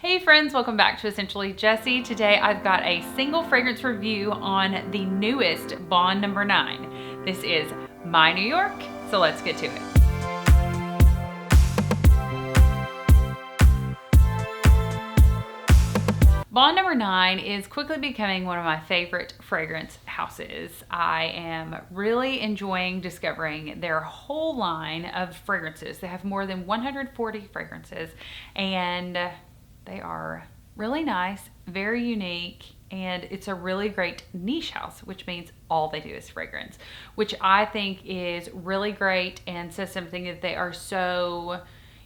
Hey friends, welcome back to Essentially Jessie. Today I've got a single fragrance review on the newest Bond number 9. This is My New York, so let's get to it. Bond number 9 is quickly becoming one of my favorite fragrance houses. I am really enjoying discovering their whole line of fragrances. They have more than 140 fragrances and they are really nice, very unique, and it's a really great niche house, which means all they do is fragrance, which I think is really great and says something that they are so,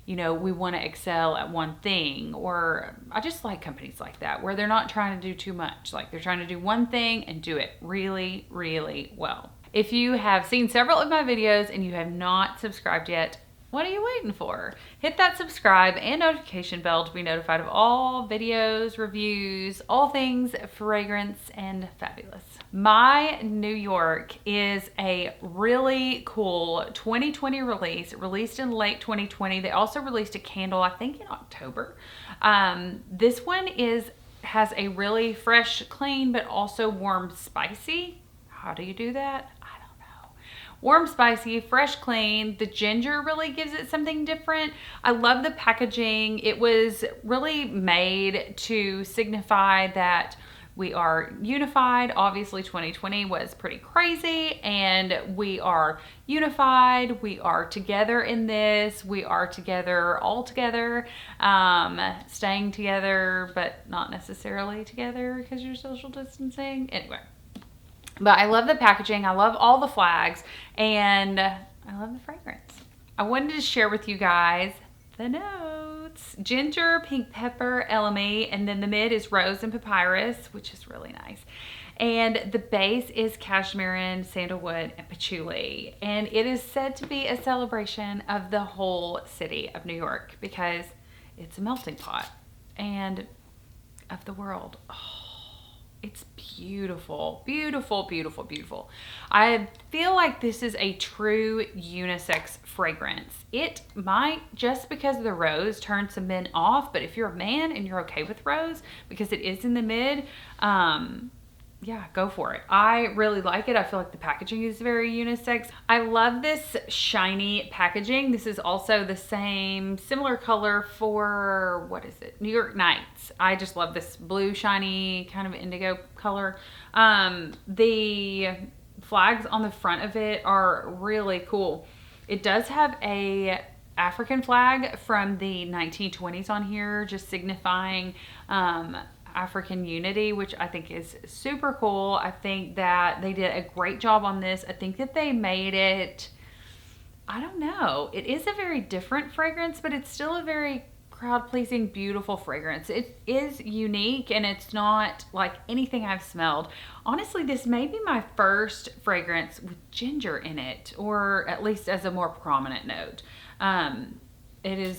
we want to excel at one thing. Or I just like companies like that where they're not trying to do too much. Like they're trying to do one thing and do it really, really well. If you have seen several of my videos and you have not subscribed yet, what are you waiting for? Hit that subscribe and notification bell to be notified of all videos, reviews, all things fragrance and fabulous. My New York is a really cool 2020 release, released in late 2020. They also released a candle, I think in October. This one has a really fresh, clean, but also warm, spicy. How do you do that? Warm, spicy, fresh, clean. The ginger really gives it something different. I love the packaging. It was really made to signify that we are unified. Obviously 2020 was pretty crazy and we are unified. We are together in this. We are together, all together, staying together, but not necessarily together because you're social distancing. Anyway. But I love the packaging, I love all the flags, and I love the fragrance. I wanted to share with you guys the notes. Ginger, pink pepper, elemi, and then the mid is rose and papyrus, which is really nice. And the base is cashmere, sandalwood, and patchouli. And it is said to be a celebration of the whole city of New York because it's a melting pot and of the world. Oh. It's beautiful, beautiful, beautiful, beautiful. I feel like this is a true unisex fragrance. It might, just because of the rose, turn some men off, but if you're a man and you're okay with rose, because it is in the mid, yeah, go for it. I really like it. I feel like the packaging is very unisex. I love this shiny packaging. This is also the similar color for, what is it? New York Nights. I just love this blue, shiny, kind of indigo color. The flags on the front of it are really cool. It does have a African flag from the 1920s on here, just signifying, African unity, which I think is super cool. I think that they did a great job on this. I think that they made it, I don't know, it is a very different fragrance, but it's still a very crowd-pleasing, beautiful fragrance. It is unique and it's not like anything I've smelled. Honestly, this may be my first fragrance with ginger in it, or at least as a more prominent note. The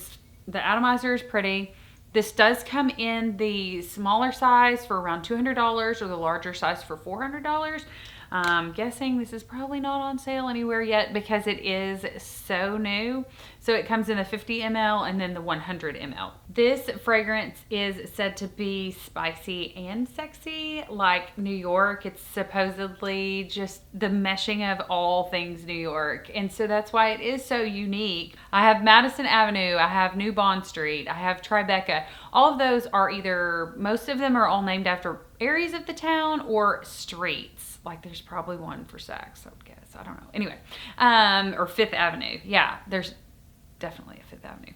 atomizer is pretty. This does come in the smaller size for around $200 or the larger size for $400. I'm guessing this is probably not on sale anywhere yet because it is so new. So it comes in the 50 ml and then the 100 ml. This fragrance is said to be spicy and sexy like New York. It's supposedly just the meshing of all things New York. And so that's why it is so unique. I have Madison Avenue, I have New Bond Street, I have Tribeca. All of those are most of them are all named after areas of the town or streets. Like there's probably one for Saks, I would guess. I don't know. Anyway, or Fifth Avenue. Yeah, there's definitely a Fifth Avenue.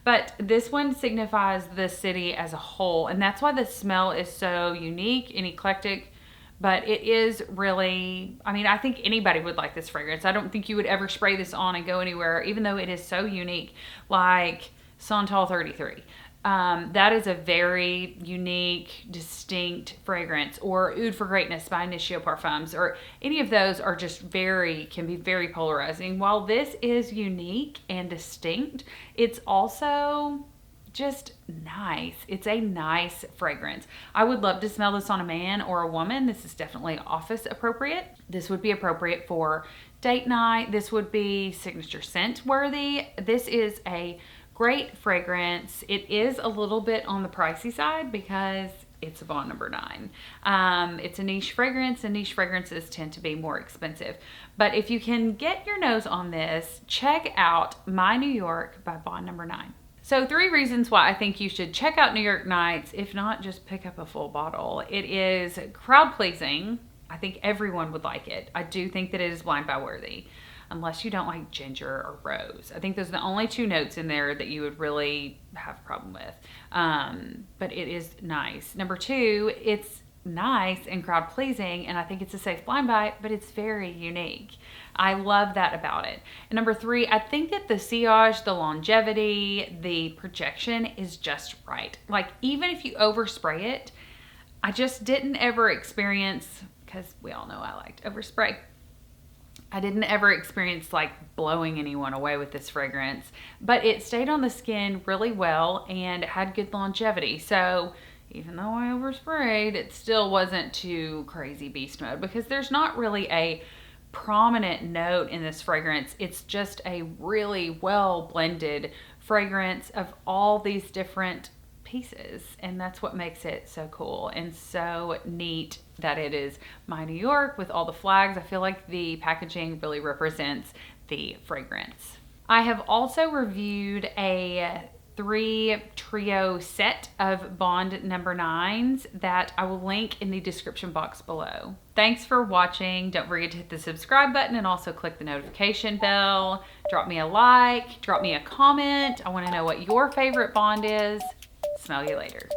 But this one signifies the city as a whole. And that's why the smell is so unique and eclectic. But it is really, I think anybody would like this fragrance. I don't think you would ever spray this on and go anywhere, even though it is so unique, like Santal 33. That is a very unique, distinct fragrance, or Oud for Greatness by Initio Parfums, or any of those are just can be very polarizing. While this is unique and distinct, it's also just nice. It's a nice fragrance. I would love to smell this on a man or a woman. This is definitely office appropriate. This would be appropriate for date night. This would be signature scent worthy. This is a great fragrance. It is a little bit on the pricey side because it's a Bond number 9. It's a niche fragrance, and niche fragrances tend to be more expensive. But if you can get your nose on this, check out My New York by Bond number 9. So 3 reasons why I think you should check out New York Nights. If not, just pick up a full bottle. It is crowd pleasing. I think everyone would like it. I do think that it is blind buy worthy, unless you don't like ginger or rose. I think those are the only 2 notes in there that you would really have a problem with. But it is nice. Number 2, it's nice and crowd pleasing, and I think it's a safe blind buy, but it's very unique. I love that about it. And number 3, I think that the sillage, the longevity, the projection is just right. Like, even if you overspray it, I just didn't ever experience, because we all know I like to overspray, I didn't ever experience like blowing anyone away with this fragrance, but it stayed on the skin really well and had good longevity. So even though I oversprayed, it still wasn't too crazy beast mode, because there's not really a prominent note in this fragrance. It's just a really well blended fragrance of all these different pieces, and that's what makes it so cool and so neat that it is My New York with all the flags. I feel like the packaging really represents the fragrance. I have also reviewed a 3 trio set of Bond number 9s that I will link in the description box below. Thanks for watching. Don't forget to hit the subscribe button and also click the notification bell. Drop me a like, drop me a comment. I want to know what your favorite Bond is. Smell you later.